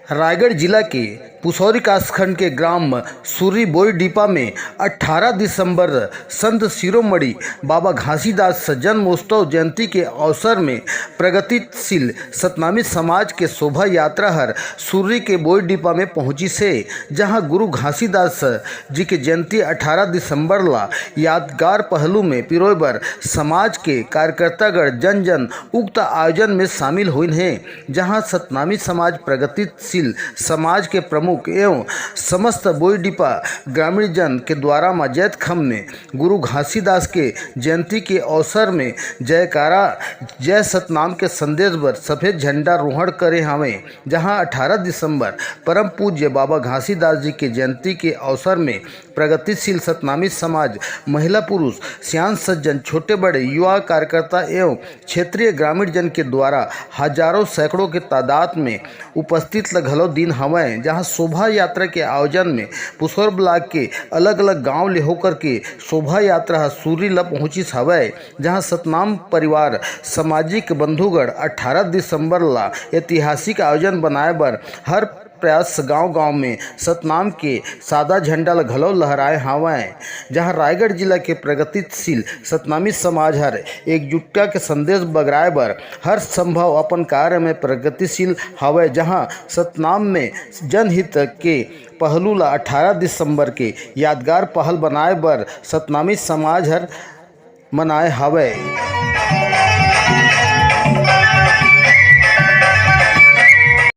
रायगढ़ जिला के पुसौरी कासखंड के ग्राम सूरी बोईडीपा में 18 दिसंबर संत शिरोमणि बाबा घासीदास जन्मोत्सव जयंती के अवसर में प्रगतिशील सतनामी समाज के शोभा यात्रा हर सूरी के बोईडीपा में पहुंची से, जहां गुरु घासीदास जी के जयंती 18 दिसंबर ला यादगार पहलू में पिरोबर समाज के कार्यकर्तागण जन जन उक्त आयोजन में शामिल हुए हैं। जहां सतनामी समाज प्रगतिशील समाज के प्रमुख एवं समस्त बोईडीपा ग्रामीण जन के द्वारा मजैत खम में गुरु घासीदास के जयंती के अवसर में जयकारा जय सतनाम के संदेश पर सफेद झंडा रोहण करे हमें। जहां 18 दिसंबर परम पूज्य बाबा घासीदास जी के जयंती के अवसर में प्रगतिशील सतनामी समाज महिला पुरुष सियान सज्जन छोटे बड़े युवा कार्यकर्ता एवं क्षेत्रीय ग्रामीण जन के द्वारा हजारों सैकड़ों के तादाद में उपस्थित लगलो दिन हवैं। जहां शोभा यात्रा के आयोजन में पुसौर ब्लॉक के अलग अलग गांव ले होकर के शोभा यात्रा सूरी ला पहुंची हवै। जहां सतनाम परिवार सामाजिक बंधुगण 18 दिसंबर ला ऐतिहासिक आयोजन बनाए बर हर प्रयास गांव-गांव में सतनाम के सादा झंडा घलो लहराए हवैं। जहां रायगढ़ जिला के प्रगतिशील सतनामी समाज हर एकजुटता के संदेश बगराए बर हर संभव अपन कार्य में प्रगतिशील हवैं। जहां सतनाम में जनहित के पहलू ला 18 दिसंबर के यादगार पहल बनाए बर सतनामी समाज हर मनाए हवैं।